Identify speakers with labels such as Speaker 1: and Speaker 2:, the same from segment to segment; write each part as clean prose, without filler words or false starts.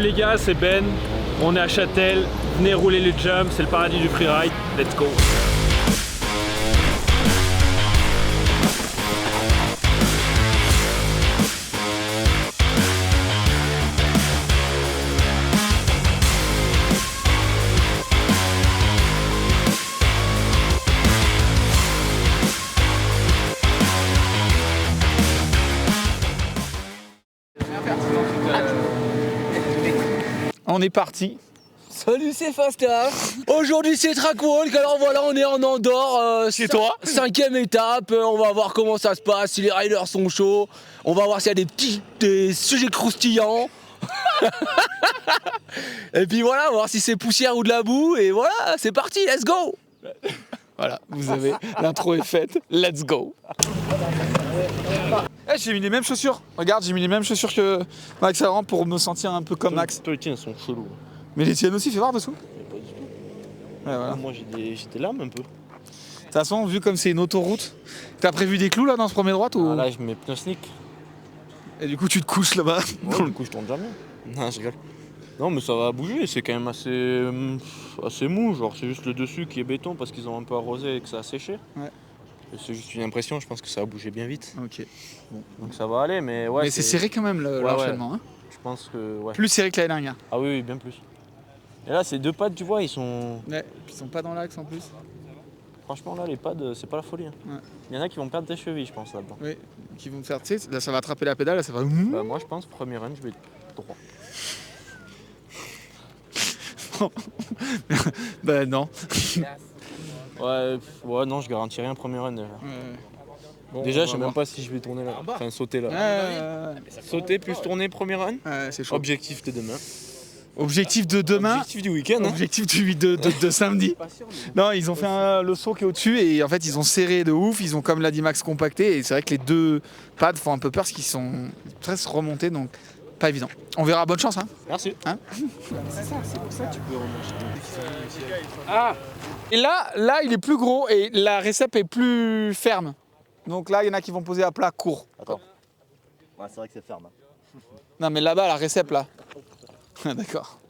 Speaker 1: les gars, c'est Ben. On est à Châtel. Venez rouler le jump, c'est le paradis du freeride. Let's go.
Speaker 2: On est parti.
Speaker 3: Salut, c'est Fasta. Aujourd'hui c'est Trackwalk, alors voilà, on est en Andorre.
Speaker 2: Chez toi.
Speaker 3: 5e étape, on va voir comment ça se passe, si les riders sont chauds. On va voir s'il y a des sujets croustillants. Et puis voilà, on va voir si c'est poussière ou de la boue. Et voilà, c'est parti, let's go.
Speaker 2: Voilà, vous avez, l'intro est faite, let's go. J'ai mis les mêmes chaussures. Regarde, j'ai mis les mêmes chaussures que Max avant pour me sentir un peu comme Max.
Speaker 1: Toi, les tiens, sont chelous.
Speaker 2: Mais les tiennes aussi, fais voir dessous.
Speaker 1: Mais pas du tout.
Speaker 2: Ouais, voilà.
Speaker 1: Moi, j'ai des lames un peu.
Speaker 2: De toute façon, vu comme c'est une autoroute, t'as prévu des clous là dans ce premier droite ou...
Speaker 1: Ah, là, je mets pneus sneak.
Speaker 2: Et du coup, tu te couches là-bas.
Speaker 1: Ouais, du coup, je tourne jamais. Non, je rigole. Non, mais ça va bouger, c'est quand même assez mou. Genre, c'est juste le dessus qui est béton parce qu'ils ont un peu arrosé et que ça a séché.
Speaker 2: Ouais.
Speaker 1: Et c'est juste une impression, je pense que ça va bouger bien vite.
Speaker 2: Ok. Bon.
Speaker 1: Donc ça va aller, mais ouais.
Speaker 2: Mais c'est serré quand même l'enchaînement. Hein.
Speaker 1: Je pense que. Ouais.
Speaker 2: Plus serré que l'année dernière.
Speaker 1: Ah oui, bien plus. Et là, ces deux pads, tu vois, ils sont.
Speaker 2: Ouais, puis ils sont pas dans l'axe en plus.
Speaker 1: Franchement, là, les pads, c'est pas la folie. Hein.
Speaker 2: Ouais.
Speaker 1: Il y en a qui vont perdre des chevilles, je pense, là-dedans.
Speaker 2: Oui, qui vont te faire, tu sais, là ça va attraper la pédale, là ça va...
Speaker 1: Bah, moi, je pense, premier run, je vais droit.
Speaker 2: Bah non.
Speaker 1: Ouais, non, je garantis rien premier run.
Speaker 2: Bon,
Speaker 1: Déjà,
Speaker 2: on
Speaker 1: je sais
Speaker 2: va
Speaker 1: même
Speaker 2: voir.
Speaker 1: pas si je vais tourner là. Enfin, sauter là.
Speaker 2: Ouais,
Speaker 1: Sauter plus tourner premier run.
Speaker 2: c'est chaud.
Speaker 1: Objectif de demain.
Speaker 2: Objectif de demain.
Speaker 1: Objectif du week-end. Hein.
Speaker 2: Objectif de samedi. Non, ils ont fait le saut qui est au-dessus et en fait ils ont serré de ouf, ils ont comme l'a dit Max compacté et c'est vrai que les deux pads font un peu peur parce qu'ils sont très remontés donc pas évident. On verra, bonne chance hein.
Speaker 1: Merci.
Speaker 2: Hein
Speaker 1: C'est pour ça que tu peux remonter.
Speaker 2: Ah. Et là il est plus gros et la récep est plus ferme. Donc là il y en a qui vont poser à plat court.
Speaker 4: Attends. Ouais, c'est vrai que c'est ferme.
Speaker 2: Non mais là-bas la récep là. D'accord.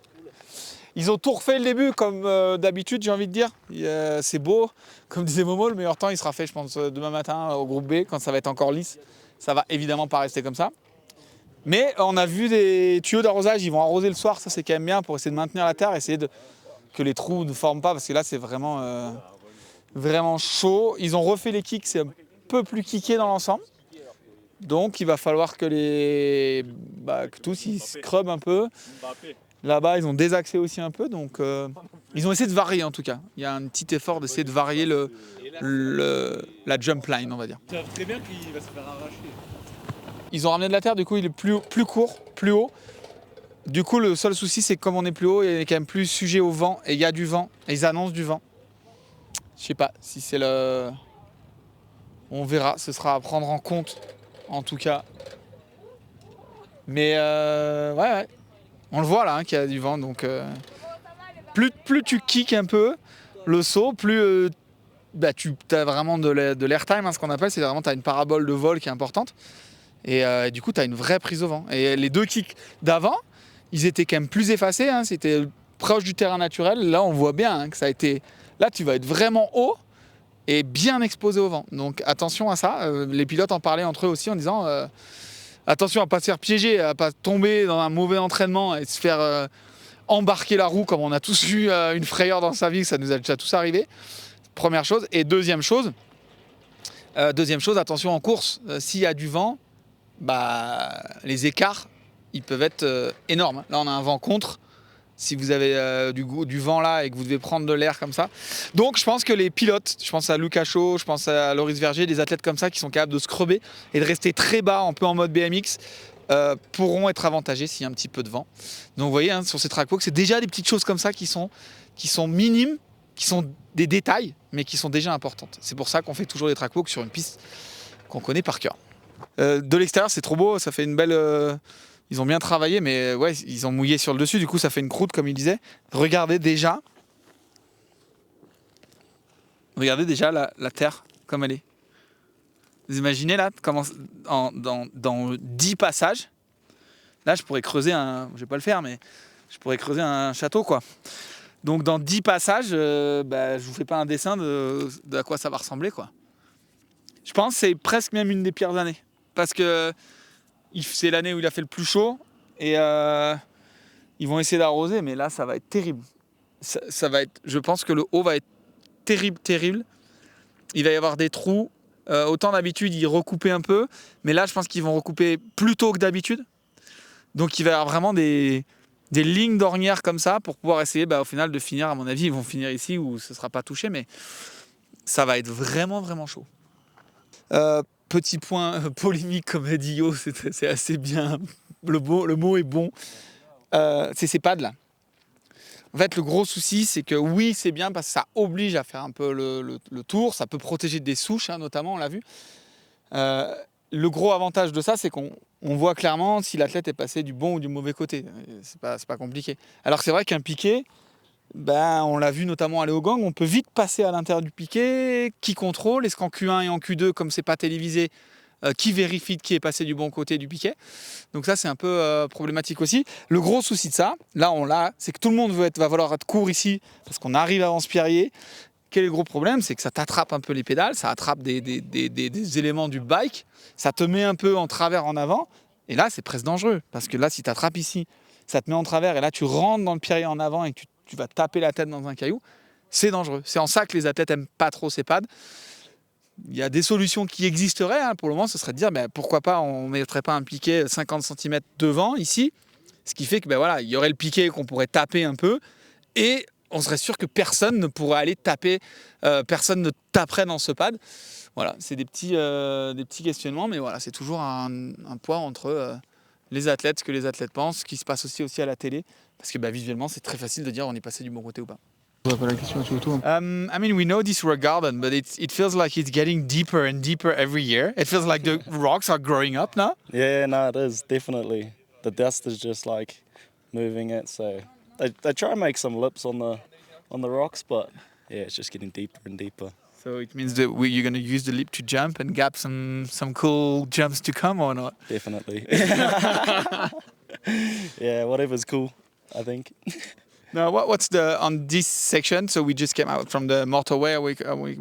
Speaker 2: Ils ont tout refait le début comme d'habitude j'ai envie de dire. C'est beau. Comme disait Momo, le meilleur temps il sera fait je pense demain matin au groupe B quand ça va être encore lisse. Ça va évidemment pas rester comme ça. Mais on a vu des tuyaux d'arrosage, ils vont arroser le soir, ça c'est quand même bien pour essayer de maintenir la terre, essayer que les trous ne forment pas parce que là c'est vraiment, vraiment chaud. Ils ont refait les kicks, c'est un peu plus kické dans l'ensemble. Donc il va falloir que que tous ils scrubbent un peu. Là-bas ils ont désaxé aussi un peu, donc ils ont essayé de varier en tout cas. Il y a un petit effort d'essayer de varier la jump line on va dire.
Speaker 1: Ils savent très bien qu'il va se faire arracher.
Speaker 2: Ils ont ramené de la terre, du coup il est plus court, plus haut. Du coup le seul souci c'est que comme on est plus haut, il est quand même plus sujet au vent et il y a du vent et ils annoncent du vent. Je sais pas si c'est le... On verra, ce sera à prendre en compte en tout cas. Mais ouais, on le voit là hein, qu'il y a du vent donc plus tu kicks un peu le saut, plus tu as vraiment de l'airtime, hein, ce qu'on appelle, c'est vraiment tu as une parabole de vol qui est importante. Et du coup, tu as une vraie prise au vent. Et les deux kicks d'avant, ils étaient quand même plus effacés. Hein, c'était proche du terrain naturel. Là, on voit bien hein, que ça a été... Là, tu vas être vraiment haut et bien exposé au vent. Donc, attention à ça. Les pilotes en parlaient entre eux aussi en disant attention à ne pas se faire piéger, à ne pas tomber dans un mauvais entraînement et se faire embarquer la roue comme on a tous eu une frayeur dans sa vie. Ça nous a déjà tous arrivé. Première chose. Et deuxième chose, attention en course. S'il y a du vent, les écarts, ils peuvent être énormes. Là, on a un vent contre. Si vous avez du vent là et que vous devez prendre de l'air comme ça. Donc, je pense que les pilotes, je pense à Lucas Chaud, je pense à Loris Verger, des athlètes comme ça qui sont capables de scrubber et de rester très bas, un peu en mode BMX, pourront être avantagés s'il y a un petit peu de vent. Donc, vous voyez, hein, sur ces trackwalks, c'est déjà des petites choses comme ça qui sont minimes, qui sont des détails, mais qui sont déjà importantes. C'est pour ça qu'on fait toujours des trackwalks sur une piste qu'on connaît par cœur. De l'extérieur, c'est trop beau, ça fait une belle... Ils ont bien travaillé, mais ouais, ils ont mouillé sur le dessus, du coup ça fait une croûte, comme il disait. Regardez déjà la terre, comme elle est. Vous imaginez là, comment, dans 10 passages, là je pourrais creuser je vais pas le faire, mais je pourrais creuser un château, quoi. Donc dans 10 passages, je vous fais pas un dessin de à quoi ça va ressembler, quoi. Je pense que c'est presque même une des pires années. Parce que c'est l'année où il a fait le plus chaud. Et ils vont essayer d'arroser, mais là, ça va être terrible. Ça va être, je pense que le haut va être terrible, terrible. Il va y avoir des trous. Autant d'habitude, ils recoupaient un peu. Mais là, je pense qu'ils vont recouper plus tôt que d'habitude. Donc il va y avoir vraiment des lignes d'ornières comme ça pour pouvoir essayer au final de finir. À mon avis, ils vont finir ici où ce ne sera pas touché. Mais ça va être vraiment, vraiment chaud. Petit point polémique, comme a dit Yo, c'est assez bien. Le mot est bon. C'est ces pads là. En fait, le gros souci, c'est que oui, c'est bien parce que ça oblige à faire un peu le tour. Ça peut protéger des souches, notamment, on l'a vu. Le gros avantage de ça, c'est qu'on voit clairement si l'athlète est passé du bon ou du mauvais côté. C'est pas compliqué. Alors c'est vrai qu'un piqué, on l'a vu notamment à Léogang, on peut vite passer à l'intérieur du piqué. Qui contrôle? Est-ce qu'en Q1 et en Q2, comme c'est pas télévisé, qui vérifie qui est passé du bon côté du piquet? Donc ça, c'est un peu problématique aussi. Le gros souci de ça, là on l'a, c'est que tout le monde va vouloir être court ici parce qu'on arrive avant ce pierrier. Quel est le gros problème? C'est que ça t'attrape un peu les pédales, ça attrape des éléments du bike, ça te met un peu en travers en avant, et là c'est presque dangereux, parce que là si tu attrapes ici, ça te met en travers, et là tu rentres dans le pierrier en avant et que tu vas taper la tête dans un caillou, c'est dangereux. C'est en ça que les athlètes n'aiment pas trop ces pads. Il y a des solutions qui existeraient, pour le moment, ce serait de dire pourquoi pas on ne mettrait pas un piquet 50 cm devant ici, ce qui fait que il y aurait le piquet qu'on pourrait taper un peu, et on serait sûr que personne ne pourrait aller taper, personne ne taperait dans ce pad. Voilà, c'est des petits questionnements, mais voilà, c'est toujours un poids entre les athlètes, ce que les athlètes pensent, ce qui se passe aussi à la télé, parce que visuellement, c'est très facile de dire on est passé du bon côté ou pas. I mean, we know this rock garden, but it feels like it's getting deeper and deeper every year. It feels like the rocks are growing up now.
Speaker 5: Yeah, no, it is, definitely. The dust is just like moving it, so they try and make some lips on the rocks, but yeah, it's just getting deeper and deeper.
Speaker 2: So it means that you're going to use the lip to jump and gap some cool jumps to come, or not?
Speaker 5: Definitely. Yeah, whatever's cool, I think.
Speaker 2: Now, what's on this section? So we just came out from the motorway,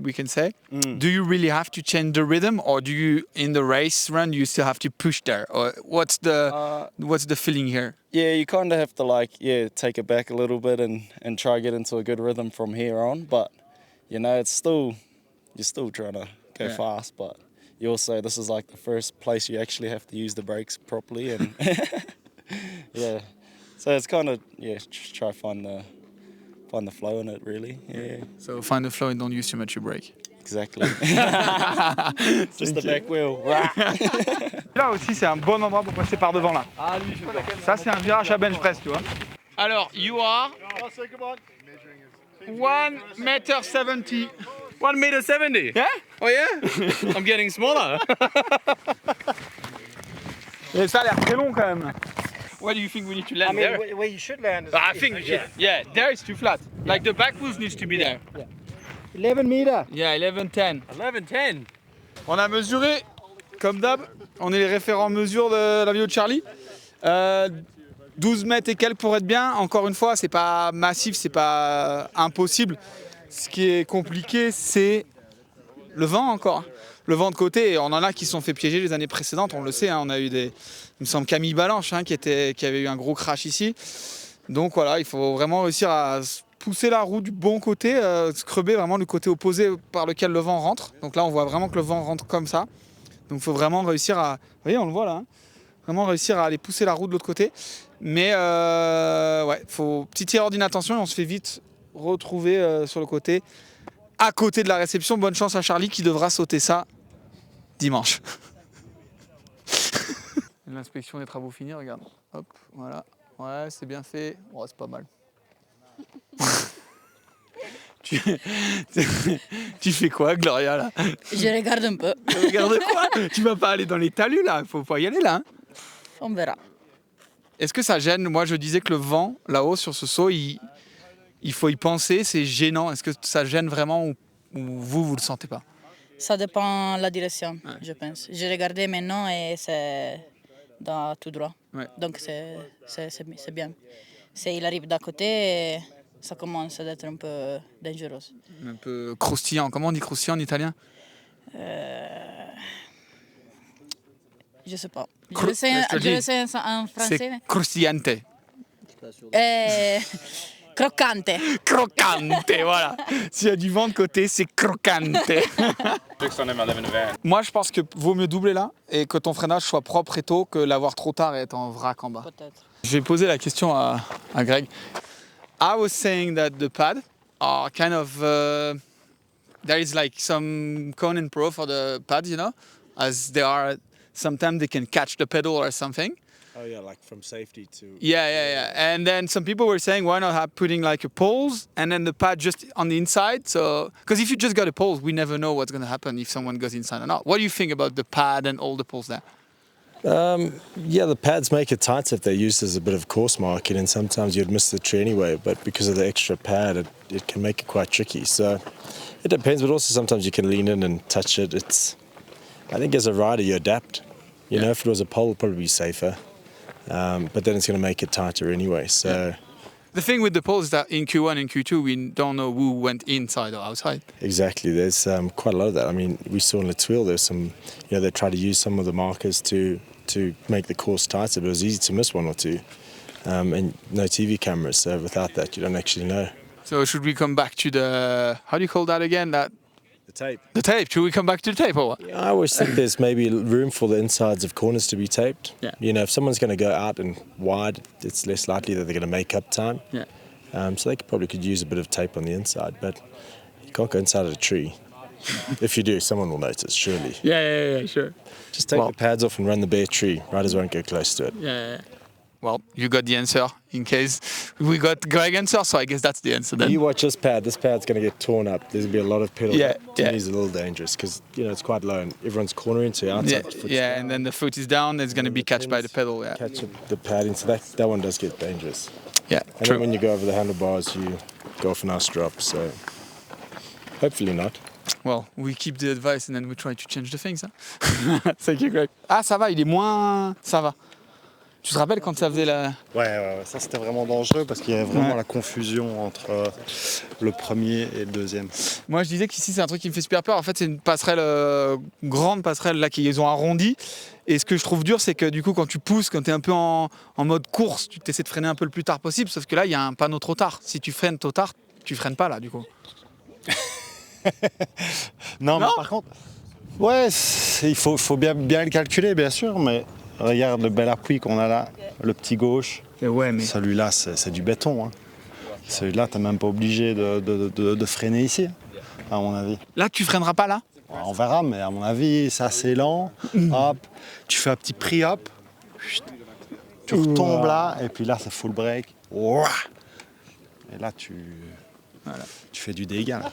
Speaker 2: we can say. Do you really have to change the rhythm, or do you, in the race run, you still have to push there? Or what's the feeling here?
Speaker 5: Yeah, you kind of have to take it back a little bit and try to get into a good rhythm from here on. But it's still, you're still trying to go fast. But you also, this is like the first place you actually have to use the brakes properly, and yeah. So it's kind of, just try to find the flow in it, really. Yeah.
Speaker 2: So find the flow and don't use too much your brake.
Speaker 5: Exactly. Just the back wheel.
Speaker 2: Là aussi, c'est un bon endroit pour passer par devant là.
Speaker 3: Ah, lui, je sais pas.
Speaker 2: Ça, c'est un virage à bench press, tu vois. Alors, you are 1m70.
Speaker 3: 1m70.
Speaker 2: Yeah?
Speaker 3: Oh yeah? I'm getting smaller.
Speaker 2: Et ça a l'air très long quand même. Where do you think we need to land there?
Speaker 6: Where you should land is
Speaker 2: I think we should. Yeah, there it's too flat. Like the back wheels needs to be there.
Speaker 6: 11 meter.
Speaker 2: Yeah, 11, 10.
Speaker 3: 11-10.
Speaker 2: On a mesuré, comme d'hab, on est les référents mesure de la vidéo de Charlie. 12 mètres et quelques pour être bien. Encore une fois, c'est pas massif, c'est pas impossible. Ce qui est compliqué, c'est le vent encore. Le vent de côté, et on en a qui se sont fait piéger les années précédentes, on le sait, on a eu il me semble Camille Balanche qui avait eu un gros crash ici. Donc voilà, il faut vraiment réussir à pousser la roue du bon côté, scrubber vraiment le côté opposé par lequel le vent rentre. Donc là, on voit vraiment que le vent rentre comme ça. Donc il faut vraiment réussir à... Vous voyez, on le voit là. Vraiment réussir à aller pousser la roue de l'autre côté. Mais faut petite erreur d'inattention et on se fait vite retrouver sur le côté, à côté de la réception. Bonne chance à Charlie qui devra sauter ça dimanche. L'inspection des travaux finis, regarde. Hop, voilà. Ouais, c'est bien fait. Ouais, c'est pas mal. Tu fais quoi, Gloria, là?
Speaker 7: Je regarde un peu.
Speaker 2: Regarde quoi? Tu vas pas aller dans les talus, là? Faut pas y aller, là.
Speaker 7: On verra.
Speaker 2: Est-ce que ça gêne? Moi, je disais que le vent, là-haut, sur ce saut, il faut y penser. C'est gênant. Est-ce que ça gêne vraiment ou vous le sentez pas?
Speaker 7: Ça dépend de la direction, je pense. J'ai regardé maintenant et c'est tout droit.
Speaker 2: Ouais.
Speaker 7: Donc c'est bien. s'il arrive d'à côté, ça commence à être un peu dangereux.
Speaker 2: Un peu croustillant. Comment on dit croustillant en italien?
Speaker 7: Je sais pas.
Speaker 2: Cro-
Speaker 7: Je le sais en français.
Speaker 2: C'est croustillante.
Speaker 7: Croccante.
Speaker 2: Croccante, voilà. S'il y a du vent de côté, c'est croccante. Moi, je pense que vaut mieux doubler là et que ton freinage soit propre et tôt que l'avoir trop tard et être en vrac en bas.
Speaker 7: Peut-être.
Speaker 2: Je vais poser la question à Greg. I was saying that the pad are kind of there is like some Conan Pro for the pads, you know, as they are sometimes they can catch the pedal or something.
Speaker 8: Oh yeah, like from safety to.
Speaker 2: Yeah. And then some people were saying, why not have putting like a poles and then the pad just on the inside? So, because if you just got a poles, we never know what's going to happen if someone goes inside or not. What do you think about the pad and all the poles there?
Speaker 8: Yeah, the pads make it tight if they're used as a bit of course marking, and sometimes you'd miss the tree anyway. But because of the extra pad, it can make it quite tricky. So it depends, but also sometimes you can lean in and touch it. I think as a rider, you adapt. You know, if it was a pole, it'd probably be safer. But then it's going to make it tighter anyway. So
Speaker 2: The thing with the poles is that in Q1 and Q2, we don't know who went inside or outside.
Speaker 8: exactly, there's quite a lot of that. I mean, we saw in Litwil there's some, they tried to use some of the markers to make the course tighter, but it was easy to miss one or two. And no TV cameras, so without that, you don't actually know.
Speaker 2: So should we come back to the, how do you call that again?
Speaker 8: The tape.
Speaker 2: The tape. Should we come back to the tape or what?
Speaker 8: I always think there's maybe room for the insides of corners to be taped.
Speaker 2: Yeah.
Speaker 8: If someone's going to go out and wide, it's less likely that they're going to make up time.
Speaker 2: Yeah.
Speaker 8: So they could use a bit of tape on the inside, but you can't go inside of a tree. If you do, someone will notice, surely.
Speaker 2: Yeah, sure.
Speaker 8: Just take the pads off and run the bare tree. Riders won't go close to it.
Speaker 2: Yeah. Well, you got the answer in case we got Greg answer, so I guess that's the answer then.
Speaker 8: You watch this pad. This pad's going to get torn up. There's going to be a lot of pedal.
Speaker 2: Yeah,
Speaker 8: To
Speaker 2: yeah.
Speaker 8: me, it's a little dangerous because, it's quite low and everyone's cornering to outside. foot's down.
Speaker 2: And then the foot is down, it's going to be catched by the pedal. Yeah,
Speaker 8: Catch the pad into that one does get dangerous.
Speaker 2: yeah,
Speaker 8: And then
Speaker 2: true.
Speaker 8: when you go over the handlebars, you go off a nice drop. So hopefully not.
Speaker 2: Well, we keep the advice and then we try to change the things. Hein? Thank you, Greg. Ah, ça va, il est moins... Ça va. Tu te rappelles quand ça faisait la...
Speaker 9: Ouais, ça c'était vraiment dangereux parce qu'il y avait vraiment la confusion entre le premier et le deuxième.
Speaker 2: Moi, je disais qu'ici, c'est un truc qui me fait super peur. En fait, c'est une passerelle, grande passerelle là qu'ils ont arrondie. Et ce que je trouve dur, c'est que du coup, quand tu pousses, quand tu es un peu en mode course, tu essaies de freiner un peu le plus tard possible. Sauf que là, il y a un panneau trop tard. Si tu freines trop tard, tu freines pas là, du coup.
Speaker 9: Non, mais par contre, ouais, il faut bien le calculer, bien sûr, mais regarde le bel appui qu'on a là, le petit gauche.
Speaker 2: Ouais, mais...
Speaker 9: Celui-là, c'est du béton. Hein. Celui-là, t'es même pas obligé de freiner ici, à mon avis.
Speaker 2: Là, tu freineras pas là?
Speaker 9: On verra, mais à mon avis, c'est assez lent. Hop, tu fais un petit pre-up, tu retombes là, et puis là, c'est full break. Ouah. Et là, tu fais du dégât. Là.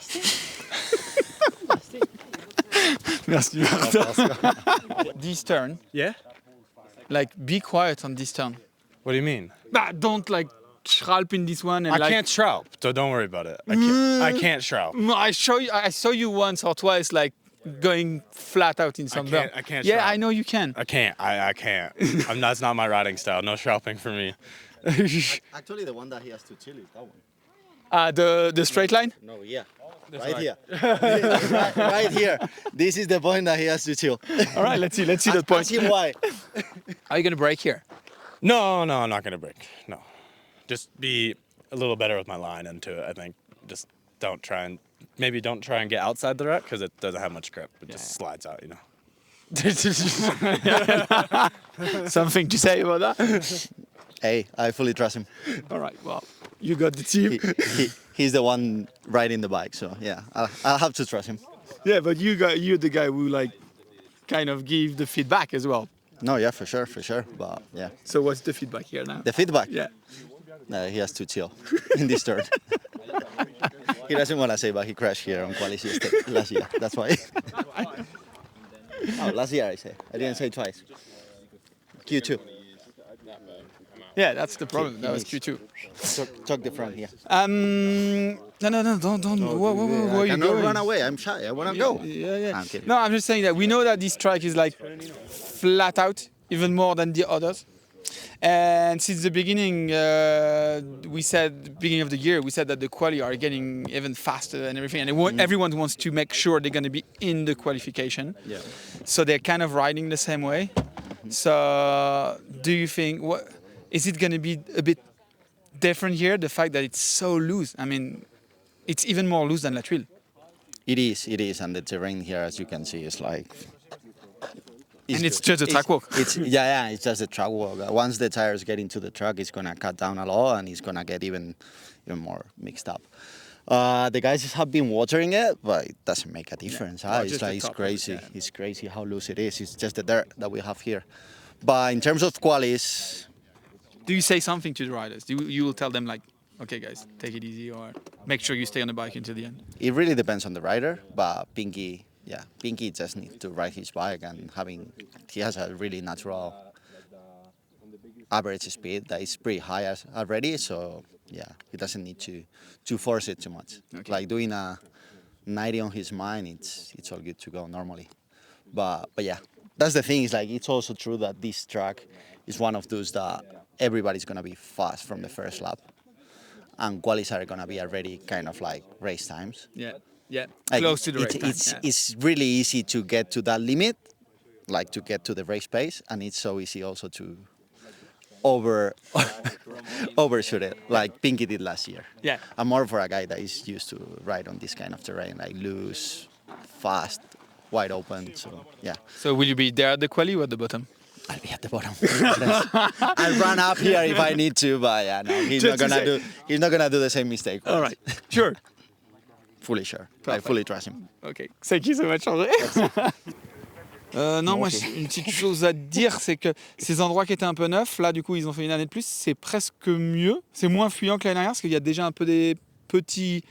Speaker 2: Merci, Martin. This turn,
Speaker 10: Yeah?
Speaker 2: like, be quiet on this turn.
Speaker 10: What do you mean?
Speaker 2: Bah, don't, like, schralp in this one. And
Speaker 10: I
Speaker 2: like,
Speaker 10: can't shroud, so don't worry about it. I can't shroud.
Speaker 2: No, I saw you once or twice, like, going flat out in some berm.
Speaker 10: I can't
Speaker 2: Yeah,
Speaker 10: shroud.
Speaker 2: I know you can.
Speaker 10: I can't. I can't. That's not my riding style. No shrouding for me.
Speaker 4: Actually, the one that he has to chill is that one.
Speaker 2: The straight line?
Speaker 4: No, yeah. Right here. right here. This is the point that he has to chill.
Speaker 2: All right, let's see the point.
Speaker 4: Ask him why.
Speaker 2: Are you going to break here?
Speaker 10: No, I'm not gonna break. No, just be a little better with my line into it. I think just don't try and get outside the rut because it doesn't have much grip. It just slides out,
Speaker 2: Something to say about that?
Speaker 4: Hey, I fully trust him.
Speaker 2: All right, well, you got the team.
Speaker 4: He's the one riding the bike, so yeah, I'll have to trust him.
Speaker 2: Yeah, but you're the guy who, like, kind of give the feedback as well.
Speaker 4: No, yeah, for sure. But yeah,
Speaker 2: So what's the feedback here now?
Speaker 4: the feedback.
Speaker 2: Yeah.
Speaker 4: He has to chill in this turn. He doesn't want to say, but he crashed here on quality last year. That's why. Oh, last year I say. I didn't say twice. Q2.
Speaker 2: Yeah, that's the problem. That was Q2.
Speaker 4: Talk the front here.
Speaker 2: No, don't. Where are you
Speaker 4: cannot
Speaker 2: going?
Speaker 4: run away. I'm shy. I want to go.
Speaker 2: Yeah.
Speaker 4: I'm kidding.
Speaker 2: No, I'm just saying that we know that this track is like flat out, even more than the others. And since the beginning, beginning of the year, we said that the quali are getting even faster and everything, and everyone wants to make sure they're going to be in the qualification.
Speaker 4: Yeah.
Speaker 2: So they're kind of riding the same way. So do you think, is it going to be a bit different here, the fact that it's so loose? I mean, it's even more loose than La Tuile.
Speaker 4: It is, and the terrain here, as you can see, is like...
Speaker 2: It's just a track walk.
Speaker 4: It's just a track walk. Once the tires get into the truck, it's gonna cut down a lot, and it's gonna get even more mixed up. The guys have been watering it, but it doesn't make a difference.
Speaker 2: Yeah.
Speaker 4: It's like it's crazy. It's crazy how loose it is. It's just the dirt that we have here. But in terms of qualis,
Speaker 2: do you say something to the riders? You will tell them like, okay, guys, take it easy, or make sure you stay on the bike until the end?
Speaker 4: it really depends on the rider. But Pinky just needs to ride his bike, and he has a really natural average speed that is pretty high already. So yeah, he doesn't need to force it too much.
Speaker 2: Okay.
Speaker 4: Like doing a 90 on his mind, it's all good to go normally. But yeah, that's the thing. Is like it's also true that this track is one of those that everybody's gonna be fast from the first lap, and qualis are gonna be already kind of like race times.
Speaker 2: Yeah,
Speaker 4: Like,
Speaker 2: close to the race time.
Speaker 4: It's really easy to get to that limit, like to get to the race pace, and it's so easy also to overshoot it, like Pinky did last year.
Speaker 2: Yeah.
Speaker 4: I'm more for a guy that is used to ride on this kind of terrain, like loose, fast, wide open. So yeah,
Speaker 2: So will you be there at the quali or at the bottom?
Speaker 4: I'll be at the bottom. I'll run up here if I need to, but yeah, no, he's not gonna do the same mistake.
Speaker 2: All right, sure.
Speaker 4: Fully sure.
Speaker 2: Perfect.
Speaker 4: I fully trust him.
Speaker 2: Ok, thank you so much, André. Non, moi, j'ai une petite chose à te dire, c'est que ces endroits qui étaient un peu neufs, là, du coup, ils ont fait une année de plus, c'est presque mieux. C'est moins fuyant que l'année dernière, parce qu'il y a déjà un peu des petites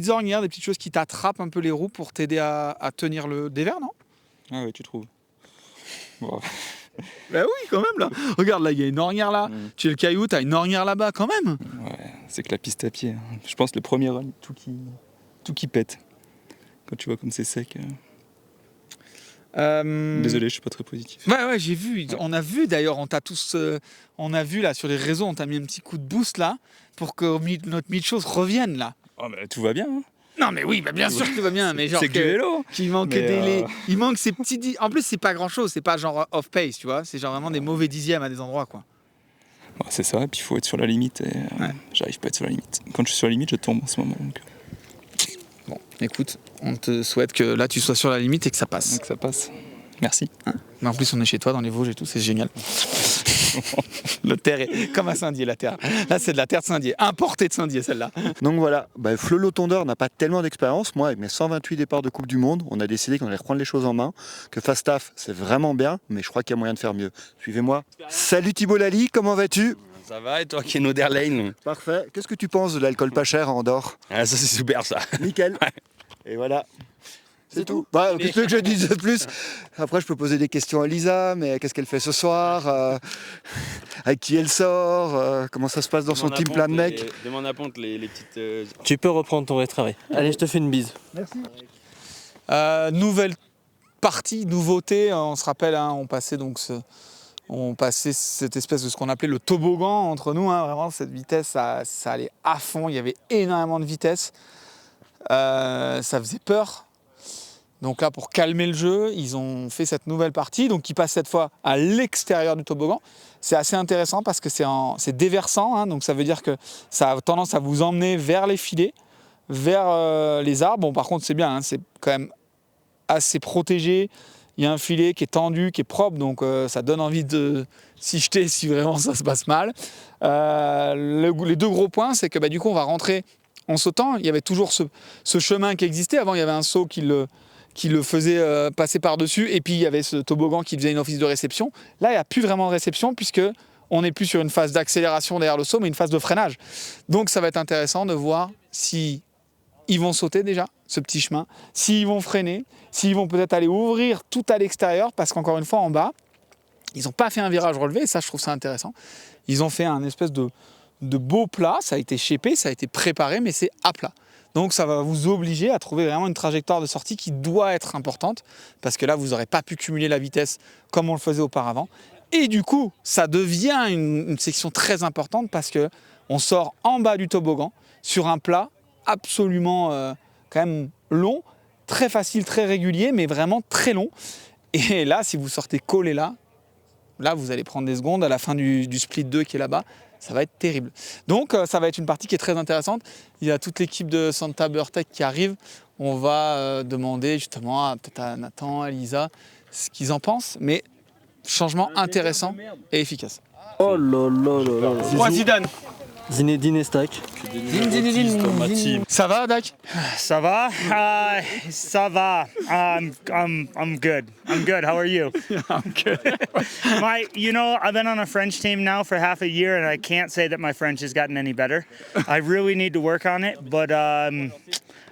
Speaker 2: ornières, des petites choses qui t'attrapent un peu les roues pour t'aider à tenir le dévers, non?
Speaker 11: Ah ouais, tu trouves? Bon.
Speaker 2: Bah oui, quand même, là. Regarde, là, il y a une ornière là. Tu es le caillou, t'as une ornière là-bas, quand même.
Speaker 11: Ouais, c'est que la piste à pied. Je pense le premier run, tout qui pète. Quand tu vois comme c'est sec. Désolé, je suis pas très positif.
Speaker 2: Ouais, j'ai vu. On a vu d'ailleurs, on a vu là sur les réseaux, on t'a mis un petit coup de boost là pour que notre chose revienne là.
Speaker 11: Oh, bah, tout va bien. Hein.
Speaker 2: Non mais oui, bah bien sûr que tout va bien, mais genre
Speaker 11: c'est que du vélo.
Speaker 2: Qu'il manque il manque ces petits. En plus, c'est pas grand chose, c'est pas genre off pace, tu vois. C'est genre vraiment des mauvais dixièmes à des endroits quoi.
Speaker 11: Bon, c'est ça, et puis il faut être sur la limite. Et, j'arrive pas à être sur la limite. Quand je suis sur la limite, je tombe en ce moment. Donc.
Speaker 2: Bon, écoute, on te souhaite que là tu sois sur la limite et que ça passe.
Speaker 11: Que ça passe. Merci.
Speaker 2: Mais en plus, on est chez toi dans les Vosges et tout, c'est génial. La terre est comme à Saint-Dié, la terre. Là, c'est de la terre de Saint-Dié, importée de Saint-Dié, celle-là.
Speaker 9: Donc voilà, Flolo Tondeur n'a pas tellement d'expérience. Moi, avec mes 128 départs de Coupe du Monde, on a décidé qu'on allait reprendre les choses en main. Que Fastaf, c'est vraiment bien, mais je crois qu'il y a moyen de faire mieux. Suivez-moi. Salut Thibault Lally, comment vas-tu?
Speaker 3: Ça va, et toi qui es Noderlane?
Speaker 9: Parfait. Qu'est-ce que tu penses de l'alcool pas cher à Andorre?
Speaker 3: Ah, ça, c'est super, ça.
Speaker 9: Nickel. Et voilà. C'est tout. Qu'est-ce que tu veux que je dise de plus? Après, je peux poser des questions à Lisa, mais qu'est-ce qu'elle fait ce soir? Avec qui elle sort? Comment ça se passe dans son team plein de mecs?
Speaker 10: Demande à Ponte les petites...
Speaker 3: Tu peux reprendre ton travail. Allez, je te fais une bise.
Speaker 9: Merci.
Speaker 2: Nouvelle partie, nouveauté. On se rappelle, hein, on passait cette espèce de ce qu'on appelait le toboggan entre nous. Hein, vraiment, cette vitesse, ça allait à fond. Il y avait énormément de vitesse. Ça faisait peur. Donc là, pour calmer le jeu, ils ont fait cette nouvelle partie, donc qui passe cette fois à l'extérieur du toboggan. C'est assez intéressant parce que c'est déversant, hein, donc ça veut dire que ça a tendance à vous emmener vers les filets, vers les arbres. Bon, par contre, c'est bien, hein, c'est quand même assez protégé. Il y a un filet qui est tendu, qui est propre, donc ça donne envie de s'y jeter si vraiment ça se passe mal. Les deux gros points, c'est que du coup, on va rentrer en sautant. Il y avait toujours ce chemin qui existait. Avant, il y avait un saut qui le faisait passer par-dessus, et puis il y avait ce toboggan qui faisait une office de réception. Là, il n'y a plus vraiment de réception, puisqu'on n'est plus sur une phase d'accélération derrière le saut, mais une phase de freinage. Donc ça va être intéressant de voir si ils vont sauter déjà, ce petit chemin, s'ils vont freiner, s'ils vont peut-être aller ouvrir tout à l'extérieur, parce qu'encore une fois, en bas, ils n'ont pas fait un virage relevé, et ça, je trouve ça intéressant. Ils ont fait un espèce de beau plat, ça a été shapé, ça a été préparé, mais c'est à plat. Donc ça va vous obliger à trouver vraiment une trajectoire de sortie qui doit être importante, parce que là, vous n'aurez pas pu cumuler la vitesse comme on le faisait auparavant. Et du coup, ça devient une section très importante parce que on sort en bas du toboggan sur un plat absolument quand même long, très facile, très régulier, mais vraiment très long. Et là, si vous sortez collé là, vous allez prendre des secondes à la fin du split 2 qui est là-bas. Ça va être terrible. Donc, ça va être une partie qui est très intéressante. Il y a toute l'équipe de Santa Bertec qui arrive. On va demander justement peut-être à Nathan, à Lisa, ce qu'ils en pensent. Mais changement intéressant et efficace.
Speaker 12: Oh là là là là.
Speaker 2: Moi, Zidane.
Speaker 12: Zinedine et Stack.
Speaker 2: Ça va, Dak?
Speaker 6: Ça va? Ça va. I'm good. I'm good. How are you?
Speaker 2: I'm good.
Speaker 6: I've been on a French team now for half a year, and I can't say that my French has gotten any better. I really need to work on it, but I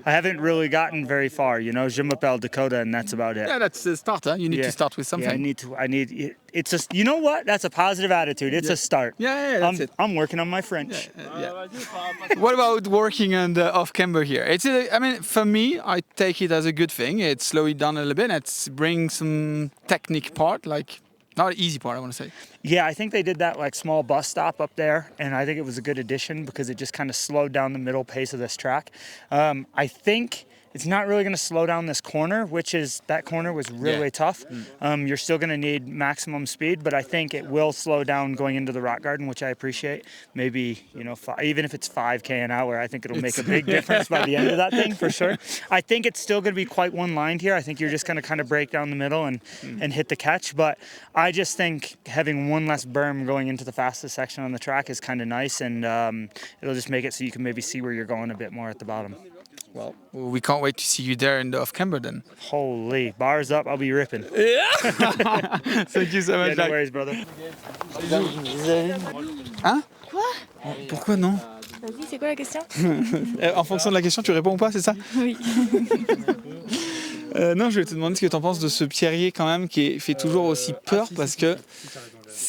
Speaker 6: haven't really gotten very far. Je m'appelle Dakota, and that's about it.
Speaker 2: Yeah, that's the start. Huh? You need to start with something.
Speaker 6: Yeah, I need. It's just. You know what? That's a positive attitude. It's a start.
Speaker 2: Yeah, that's it.
Speaker 6: I'm working on my French.
Speaker 2: Yeah. What about working on the off-camber here? For me, I take it as a good thing. It slows it down a little bit. It brings some technique part, like not an easy part, I want to say.
Speaker 6: Yeah, I think they did that like small bus stop up there, and I think it was a good addition because it just kind of slowed down the middle pace of this track. I think it's not really going to slow down this corner, that corner was really tough. You're still going to need maximum speed, but I think it will slow down going into the rock garden, which I appreciate. Maybe, even if it's 5K an hour, I think it'll make a big difference by the end of that thing, for sure. I think it's still going to be quite one-lined here. I think you're just going to kind of break down the middle and hit the catch, but I just think having one less berm going into the fastest section on the track is kind of nice, and it'll just make it so you can maybe see where you're going a bit more at the bottom.
Speaker 2: Well, we can't wait to see you there in the off-camber then.
Speaker 6: Holy, bars up, I'll be ripping.
Speaker 2: Yeah. Thank you so much.
Speaker 6: No worries, brother.
Speaker 2: Hein?
Speaker 7: Quoi?
Speaker 2: Pourquoi non?
Speaker 7: Vas-y, c'est quoi la question?
Speaker 2: En fonction de la question, tu réponds ou pas, c'est ça?
Speaker 7: Oui.
Speaker 2: Non, je vais te demander ce que tu en penses de ce pierrier quand même qui fait toujours aussi peur parce que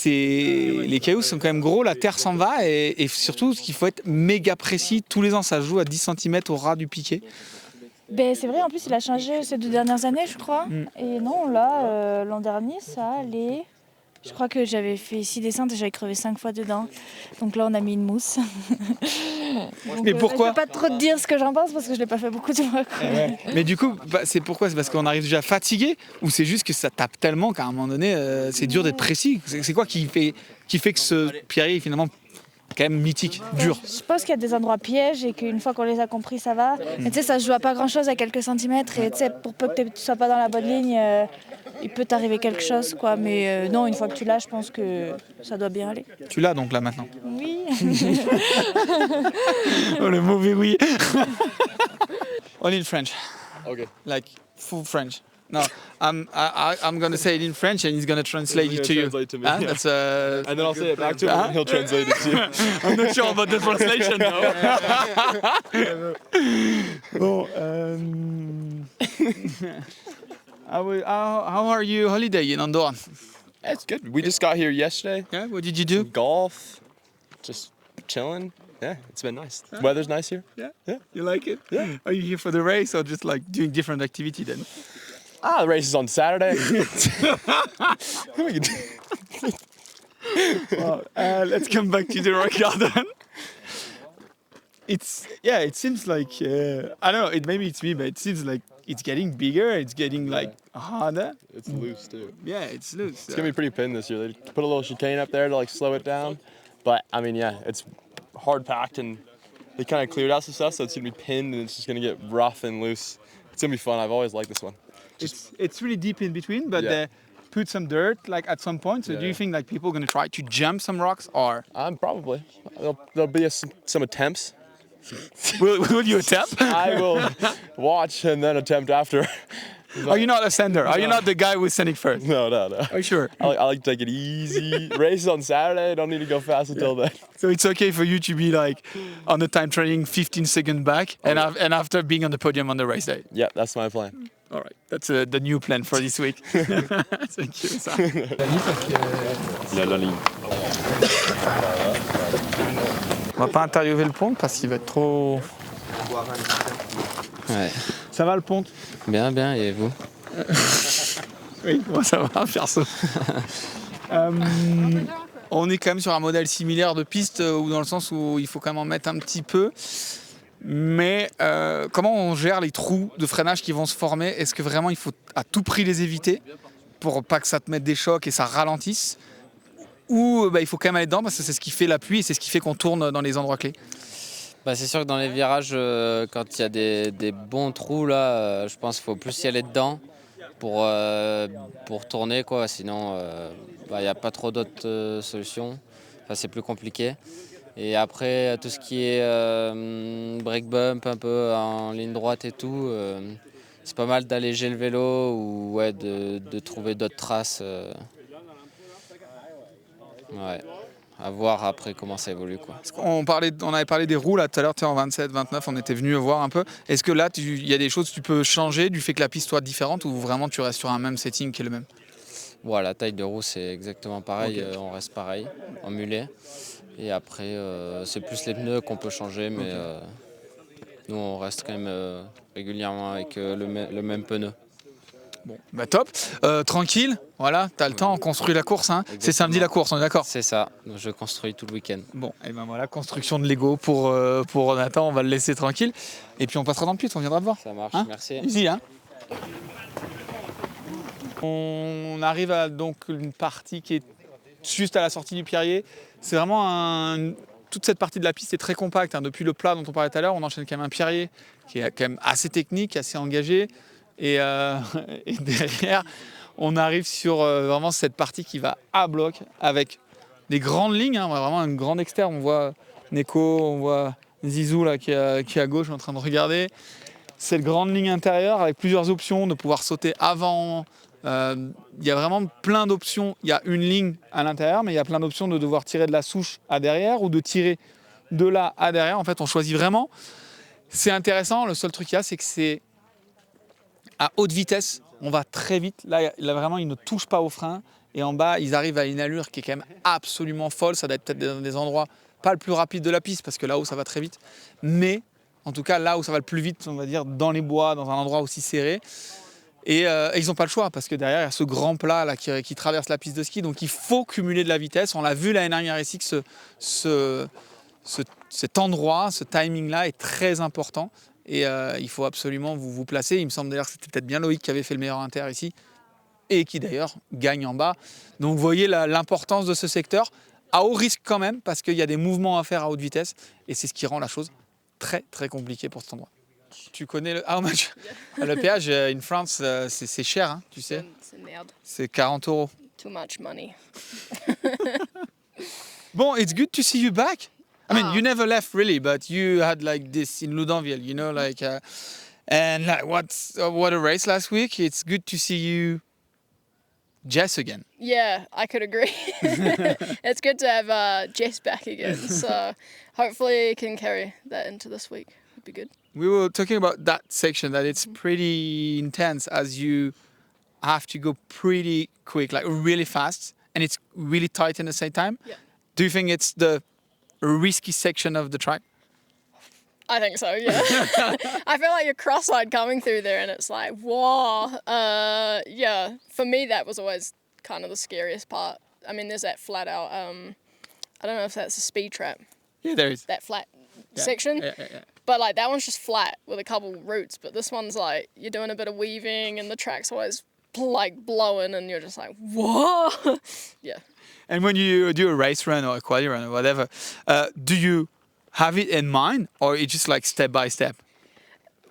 Speaker 2: les cailloux sont quand même gros, la terre s'en va et surtout qu'il faut être méga précis. Tous les ans, ça joue à 10 cm au ras du piquet.
Speaker 13: C'est vrai, en plus il a changé ces 2 dernières années, je crois. Et non, là, l'an dernier, ça allait. Je crois que j'avais fait 6 descentes et j'avais crevé 5 fois dedans. Donc là, on a mis une mousse. Donc,
Speaker 2: mais pourquoi?
Speaker 13: je ne peux pas trop te dire ce que j'en pense parce que je ne l'ai pas fait beaucoup de fois.
Speaker 2: Mais du coup, c'est pourquoi? C'est parce qu'on arrive déjà fatigué ou c'est juste que ça tape tellement qu'à un moment donné, c'est dur d'être précis? C'est quoi qui fait que ce pierrier est finalement quand même mythique, dur?
Speaker 13: Je pense qu'il y a des endroits pièges et qu'une fois qu'on les a compris, ça va. Mais tu sais, ça se joue à pas grand-chose, à quelques centimètres. Et tu sais, pour peu que tu ne sois pas dans la bonne ligne, il peut t'arriver quelque chose, quoi. Mais non, une fois que tu l'as, je pense que ça doit bien aller.
Speaker 2: Tu l'as donc là maintenant?
Speaker 13: Oui.
Speaker 2: Oh, le mauvais oui. All in French.
Speaker 1: Okay.
Speaker 2: Like full French. No, I'm going to say it in French and he's going to translate it to you.
Speaker 1: Translate to me.
Speaker 2: Huh? That's,
Speaker 1: and then I'll say it back to him and he'll translate it to you.
Speaker 2: I'm not sure about the translation though. Bon, how are you holiday in Andorra?
Speaker 1: It's good. We just got here yesterday.
Speaker 2: Yeah, what did you do?
Speaker 1: Golf, just chilling. Yeah, it's been nice. The weather's nice here.
Speaker 2: Yeah, you like it? Yeah. Are you here for the race or just like doing different activity then?
Speaker 1: The race is on Saturday.
Speaker 2: Well, let's come back to the rock garden. It seems like I don't know. Maybe it's me, but it seems like it's getting bigger. It's getting like harder.
Speaker 1: It's loose too.
Speaker 2: Yeah, it's loose.
Speaker 1: It's gonna be pretty pinned this year. They put a little chicane up there to like slow it down, but I mean, yeah, it's hard packed and they kind of cleared out some stuff, so it's gonna be pinned and it's just gonna get rough and loose. It's gonna be fun. I've always liked this one.
Speaker 2: It's really deep in between, but they put some dirt like at some point. So do you think like people are gonna try to jump some rocks or?
Speaker 1: Probably. There'll be some attempts.
Speaker 2: Will you attempt?
Speaker 1: I will watch and then attempt after.
Speaker 2: Are you not a sender? Are you not the guy who's sending first?
Speaker 1: No.
Speaker 2: Are you sure?
Speaker 1: I like to take it easy. Race is on Saturday. Don't need to go fast until then.
Speaker 2: So it's okay for you to be like on the time training 15 seconds back and after being on the podium on the race day.
Speaker 1: Yeah, that's my plan.
Speaker 2: All right, that's the new plan for this week. Thank you. Ça.
Speaker 1: La ligne.
Speaker 2: On va pas interviewer le pont parce qu'il va être trop.
Speaker 14: Ouais.
Speaker 2: Ça va le pont?
Speaker 14: Bien, et vous?
Speaker 2: Oui, moi ça va, perso. On est quand même sur un modèle similaire de piste, ou dans le sens où il faut quand même en mettre un petit peu. Mais comment on gère les trous de freinage qui vont se former? Est-ce que vraiment il faut à tout prix les éviter pour pas que ça te mette des chocs et ça ralentisse? Ou il faut quand même aller dedans parce que c'est ce qui fait l'appui et c'est ce qui fait qu'on tourne dans les endroits clés?
Speaker 14: C'est sûr que dans les virages, quand il y a des bons trous, là, je pense qu'il faut plus y aller dedans pour tourner, quoi. Sinon, il n'y a pas trop d'autres solutions. Enfin, c'est plus compliqué. Et après, tout ce qui est break bump, un peu en ligne droite et tout, c'est pas mal d'alléger le vélo ou de trouver d'autres traces. Ouais. À voir après comment ça évolue, quoi.
Speaker 2: On avait parlé des roues là tout à l'heure, en 27, 29, on était venu voir un peu. Est-ce que là, il y a des choses que tu peux changer du fait que la piste soit différente ou vraiment tu restes sur un même setting qui est le même?
Speaker 14: La taille de roue c'est exactement pareil,
Speaker 2: Okay.
Speaker 14: On reste pareil, en mulet. Et après, c'est plus les pneus qu'on peut changer, mais nous on reste quand même régulièrement avec le même pneu.
Speaker 2: Bon, top. Tranquille, voilà, t'as le temps, on construit la course. Hein. C'est samedi la course, on est d'accord?
Speaker 14: C'est ça, je construis tout le week-end.
Speaker 2: Bon, et ben voilà, construction de Lego pour Nathan, on va le laisser tranquille. Et puis on passera dans le pit, on viendra te voir.
Speaker 14: Ça marche,
Speaker 2: hein?
Speaker 14: Merci.
Speaker 2: Easy, hein. On arrive à donc une partie qui est juste à la sortie du Pierrier. C'est vraiment toute cette partie de la piste est très compacte. Hein. Depuis le plat dont on parlait tout à l'heure, on enchaîne quand même un Pierrier qui est quand même assez technique, assez engagé. Et derrière, on arrive sur vraiment cette partie qui va à bloc avec des grandes lignes. Hein. On voit vraiment une grande externe. On voit Neko, on voit Zizou là, qui est à gauche, en train de regarder. Cette grande ligne intérieure avec plusieurs options de pouvoir sauter avant. Il y a vraiment plein d'options. Il y a une ligne à l'intérieur, mais il y a plein d'options de devoir tirer de la souche à derrière ou de tirer de là à derrière. En fait, on choisit vraiment. C'est intéressant. Le seul truc qu'il y a, c'est que c'est à haute vitesse. On va très vite. Là, vraiment, ils ne touchent pas au frein. Et en bas, ils arrivent à une allure qui est quand même absolument folle. Ça doit être peut-être dans des endroits pas le plus rapide de la piste, parce que là-haut, ça va très vite. Mais en tout cas, là où ça va le plus vite, on va dire, dans les bois, dans un endroit aussi serré. Et ils n'ont pas le choix, parce que derrière, il y a ce grand plat là, qui traverse la piste de ski. Donc il faut cumuler de la vitesse. On l'a vu l'année dernière ici que cet endroit, ce timing-là est très important. Et il faut absolument vous placer. Il me semble d'ailleurs que c'était peut-être bien Loïc qui avait fait le meilleur inter ici. Et qui d'ailleurs gagne en bas. Donc vous voyez l'importance de ce secteur, à haut risque quand même, parce qu'il y a des mouvements à faire à haute vitesse. Et c'est ce qui rend la chose très très compliquée pour cet endroit. Tu connais le péage in France, c'est cher, hein, tu sais.
Speaker 15: C'est merde.
Speaker 2: C'est 40 €.
Speaker 15: Too much money.
Speaker 2: Bon, it's good to see you back. I mean, you never left really, but you had like this in Loudunville, you know, like, and like what a race last week. It's good to see you, Jess, again.
Speaker 15: Yeah, I could agree. It's good to have Jess back again. So hopefully he can carry that into this week. It'd be good.
Speaker 2: We were talking about that section, that it's pretty intense as you have to go pretty quick, like really fast, and it's really tight at the same time.
Speaker 15: Yeah.
Speaker 2: Do you think it's the risky section of the track?
Speaker 15: I think so, yeah. I feel like you're cross-eyed coming through there and it's like, whoa. Yeah, for me that was always kind of the scariest part. I mean, there's that flat out, I don't know if that's a speed trap.
Speaker 2: Yeah, there is.
Speaker 15: That flat section.
Speaker 2: Yeah.
Speaker 15: But like that one's just flat with a couple routes, but this one's like you're doing a bit of weaving and the track's always like blowing and you're just like, whoa. Yeah.
Speaker 2: And when you do a race run or a quali run or whatever, do you have it in mind, or it's just like step by step?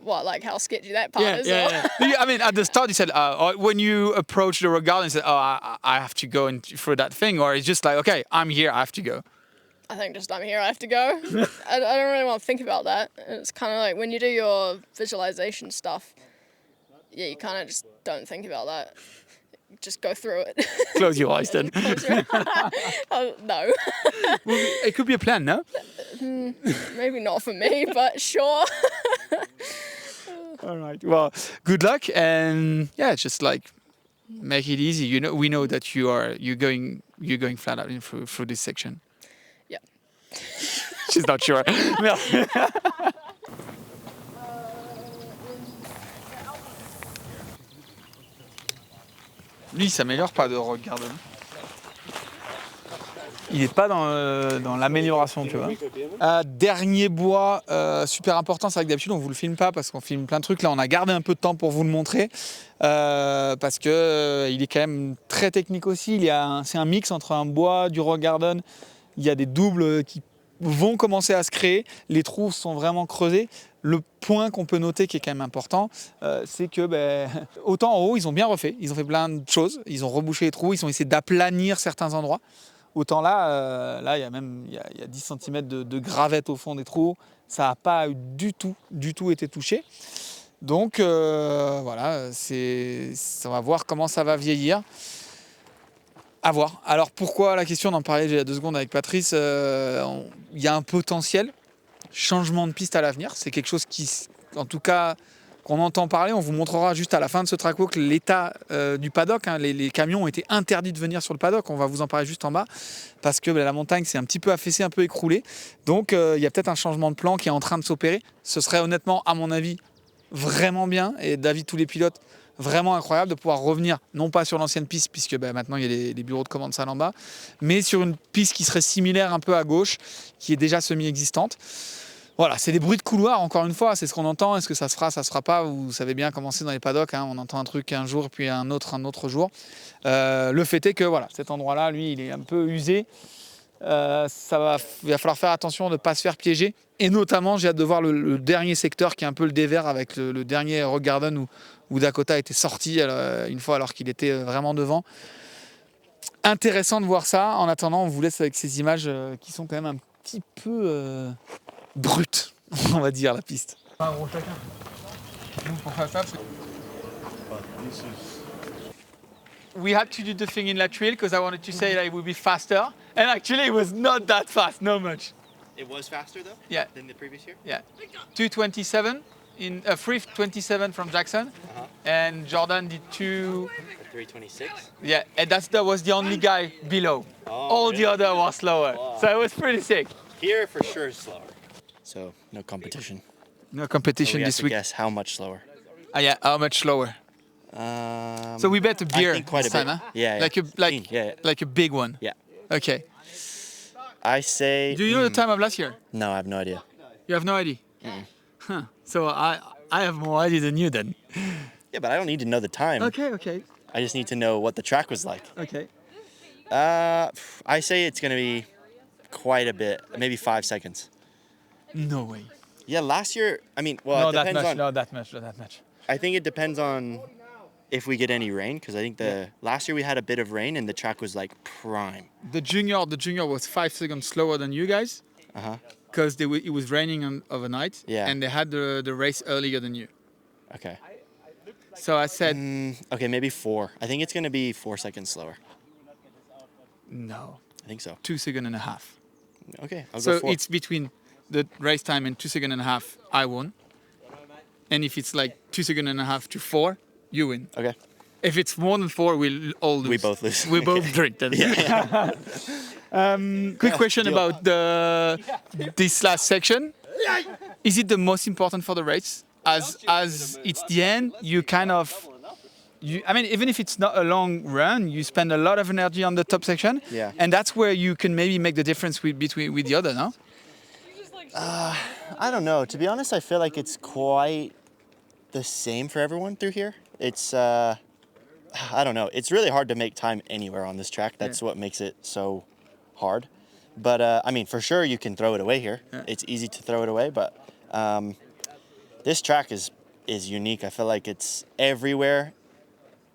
Speaker 15: What, like how sketchy that part is?
Speaker 2: Yeah. I mean, at the start you said, or when you approach the regard and said, oh, I have to go through that thing, or it's just like, okay, I'm here, I have to go.
Speaker 15: I think just I'm here, I have to go. I don't really want to think about that. It's kind of like when you do your visualization stuff, yeah, you kind of just don't think about that. Just go through it.
Speaker 2: Close your eyes then.
Speaker 15: No.
Speaker 2: Well, it could be a plan, no?
Speaker 15: Maybe not for me, but sure.
Speaker 2: All right. Well, good luck, and yeah, just like make it easy. You know, we know that you're going flat out through this section.
Speaker 15: Yeah.
Speaker 2: She's not sure. Lui, il s'améliore pas de regarder. Il n'est pas dans l'amélioration, tu vois. Dernier bois super important, c'est vrai que d'habitude on vous le filme pas parce qu'on filme plein de trucs. Là, on a gardé un peu de temps pour vous le montrer parce que il est quand même très technique aussi. C'est un mix entre un bois, du rock garden. Il y a des doubles qui vont commencer à se créer. Les trous sont vraiment creusés. Le point qu'on peut noter qui est quand même important, c'est que autant en haut, ils ont bien refait. Ils ont fait plein de choses. Ils ont rebouché les trous. Ils ont essayé d'aplanir certains endroits. Autant là, il y a 10 cm de gravette au fond des trous. Ça n'a pas du tout été touché. Donc voilà, on va voir comment ça va vieillir. À voir. Alors pourquoi la question, on en parlait il y a 2 secondes avec Patrice, il y a un potentiel changement de piste à l'avenir. C'est quelque chose qui, en tout cas, qu'on entend parler. On vous montrera juste à la fin de ce track walk l'état du paddock. Hein. Les camions ont été interdits de venir sur le paddock. On va vous en parler juste en bas parce que la montagne s'est un petit peu affaissée, un peu écroulée. Donc il y a peut-être un changement de plan qui est en train de s'opérer. Ce serait honnêtement, à mon avis, vraiment bien et d'avis de tous les pilotes, vraiment incroyable de pouvoir revenir, non pas sur l'ancienne piste, puisque maintenant il y a les bureaux de commande salle en bas, mais sur une piste qui serait similaire un peu à gauche, qui est déjà semi-existante. Voilà, c'est des bruits de couloir, encore une fois, c'est ce qu'on entend. Est-ce que ça se fera, ça se fera pas? Vous savez bien comment c'est dans les paddocks, hein. On entend un truc un jour, puis un autre jour. Le fait est que voilà, cet endroit-là, lui, il est un peu usé. Il va falloir faire attention de ne pas se faire piéger. Et notamment, j'ai hâte de voir le dernier secteur qui est un peu le dévers avec le dernier Rock Garden où Dakota était sorti une fois alors qu'il était vraiment devant. Intéressant de voir ça. En attendant, on vous laisse avec ces images qui sont quand même un petit peu brutes, on va dire, la piste. We had to do the thing in La Tuile because I wanted to say that it would be faster. And actually it was not that fast, no much.
Speaker 16: It was faster though?
Speaker 2: Yeah.
Speaker 16: Than the previous year?
Speaker 2: Yeah. 2:27 in 3:27 from Jackson. And Jordan did
Speaker 16: 3:26?
Speaker 2: Yeah, and that was the only guy below. All the other was slower.
Speaker 16: Wow.
Speaker 2: So it was pretty sick.
Speaker 16: Here for sure is slower. So no competition.
Speaker 2: No competition
Speaker 16: So we have
Speaker 2: this
Speaker 16: to
Speaker 2: week.
Speaker 16: guess how much slower.
Speaker 2: Yeah, how much slower? So we bet a beer
Speaker 16: I think quite
Speaker 2: this
Speaker 16: a bit.
Speaker 2: time, huh?
Speaker 16: Yeah, yeah.
Speaker 2: Like a big one.
Speaker 16: Yeah.
Speaker 2: Okay.
Speaker 16: I say.
Speaker 2: Do you know the time of last year?
Speaker 16: No, I have no idea.
Speaker 2: You have no idea. Huh. So I have more idea than you then.
Speaker 16: Yeah, but I don't need to know the time.
Speaker 2: Okay.
Speaker 16: I just need to know what the track was like.
Speaker 2: Okay.
Speaker 16: I say it's gonna be quite a bit, maybe 5 seconds.
Speaker 2: No way.
Speaker 16: Yeah, last year. I mean, well,
Speaker 2: Not
Speaker 16: it
Speaker 2: that
Speaker 16: depends
Speaker 2: much.
Speaker 16: on.
Speaker 2: Not that much.
Speaker 16: I think it depends on if we get any rain, because I think last year we had a bit of rain and the track was like prime.
Speaker 2: The junior was 5 seconds slower than you guys. Because it was raining overnight.
Speaker 16: Yeah.
Speaker 2: And they had the race earlier than you.
Speaker 16: Okay.
Speaker 2: So I said.
Speaker 16: Okay, maybe 4. I think it's gonna be 4 seconds slower.
Speaker 2: No.
Speaker 16: I think so.
Speaker 2: 2 seconds and a half.
Speaker 16: Okay, I'll
Speaker 2: So
Speaker 16: go 4.
Speaker 2: it's between the race time and 2 seconds and a half, I won. And if it's like 2 seconds and a half to 4, you win.
Speaker 16: Okay.
Speaker 2: If it's more than 4, we'll all lose.
Speaker 16: We both lose.
Speaker 2: We both drink then. Quick question about this last section. Is it the most important for the race? As it's the end, you kind of... I mean, even if it's not a long run, you spend a lot of energy on the top section.
Speaker 16: Yeah.
Speaker 2: And that's where you can maybe make the difference with the other, no?
Speaker 16: I don't know. To be honest, I feel like it's quite the same for everyone through here. It's, I don't know. It's really hard to make time anywhere on this track. That's what makes it so hard. But, I mean, for sure you can throw it away here.
Speaker 2: Yeah.
Speaker 16: It's easy to throw it away, but this track is unique. I feel like it's everywhere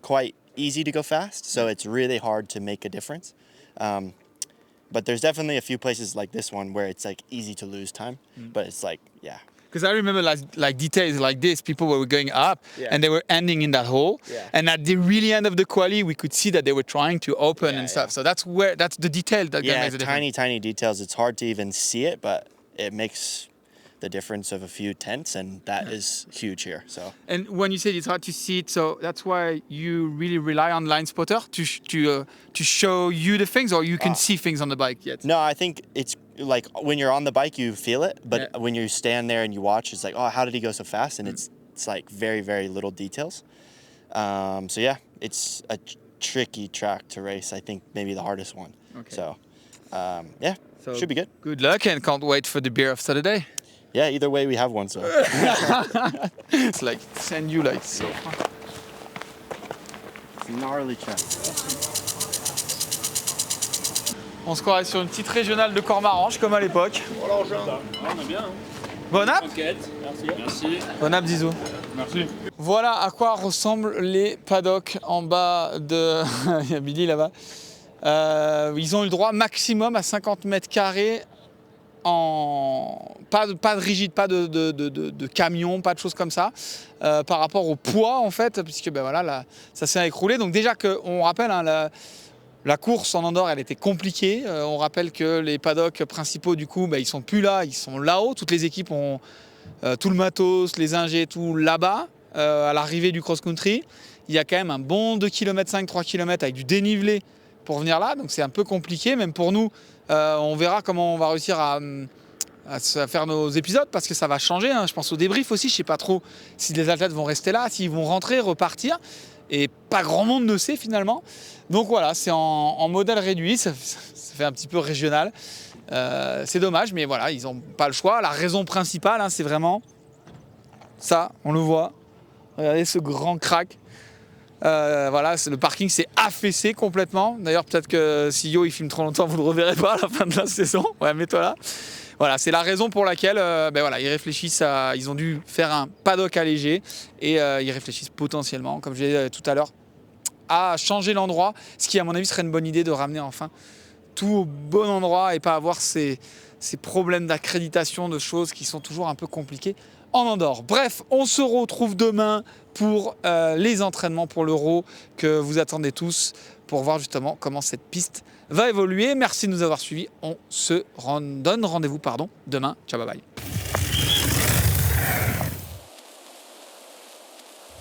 Speaker 16: quite easy to go fast, so it's really hard to make a difference. But there's definitely a few places like this one where it's like easy to lose time, but it's like, yeah.
Speaker 2: Because I remember like details like this, people were going up and they were ending in that hole.
Speaker 16: Yeah.
Speaker 2: And at the really end of the quali, we could see that they were trying to open and stuff. So that's the detail that
Speaker 16: Yeah,
Speaker 2: makes the difference.
Speaker 16: tiny details. It's hard to even see it, but it makes the difference of a few tenths, and that is huge here. So.
Speaker 2: And when you said it's hard to see it, so that's why you really rely on Line Spotter to show you the things, or you can see things on the bike yet?
Speaker 16: No, I think it's like when you're on the bike, you feel it, but when you stand there and you watch, it's like, oh, how did he go so fast? And it's like very, very little details. So yeah, it's a tricky track to race. I think maybe the hardest one.
Speaker 2: Okay.
Speaker 16: So Yeah, should be good.
Speaker 2: Good luck and can't wait for the beer of Saturday.
Speaker 16: Yeah, either way, we have one, so.
Speaker 2: It's like, send you like so.
Speaker 4: Gnarly track.
Speaker 2: On se croirait sur une petite régionale de Cormaranche comme à l'époque.
Speaker 17: On est bien.
Speaker 2: Bon app.
Speaker 17: Merci.
Speaker 2: Bon app, Zizou.
Speaker 17: Merci.
Speaker 2: Voilà à quoi ressemblent les paddocks en bas de... Il y a Billy là-bas. Ils ont eu le droit maximum à 50 mètres carrés en... Pas de rigide, pas de camion, pas de choses comme ça. Par rapport au poids en fait, puisque ben voilà, là, ça s'est écroulé. Donc déjà qu'on rappelle, hein, la course en Andorre, elle était compliquée. On rappelle que les paddocks principaux, du coup, ben, ils sont plus là, ils sont là-haut. Toutes les équipes ont tout le matos, les ingés, tout là-bas. À l'arrivée du cross-country, il y a quand même un bon 2,5 km, 3 km avec du dénivelé pour venir là. Donc c'est un peu compliqué, même pour nous. On verra comment on va réussir à faire nos épisodes parce que ça va changer. Hein. Je pense au débrief aussi. Je ne sais pas trop si les athlètes vont rester là, s'ils vont rentrer, repartir. Et pas grand monde ne sait finalement. Donc voilà, c'est en modèle réduit. Ça fait un petit peu régional. C'est dommage, mais voilà, ils n'ont pas le choix. La raison principale, hein, c'est vraiment ça. On le voit. Regardez ce grand crack. Voilà, le parking s'est affaissé complètement. D'ailleurs, peut-être que si Yo il filme trop longtemps, vous ne le reverrez pas à la fin de la saison. Ouais, mets-toi là. Voilà, c'est la raison pour laquelle ben voilà, ils réfléchissent ils ont dû faire un paddock allégé et ils réfléchissent potentiellement, comme je l'ai dit tout à l'heure, à changer l'endroit. Ce qui, à mon avis, serait une bonne idée de ramener enfin tout au bon endroit et pas avoir ces problèmes d'accréditation, de choses qui sont toujours un peu compliquées en Andorre. Bref, on se retrouve demain pour les entraînements pour l'Euro que vous attendez tous pour voir justement comment cette piste va évoluer. Merci de nous avoir suivis. On se donne rendez-vous demain. Ciao, bye bye.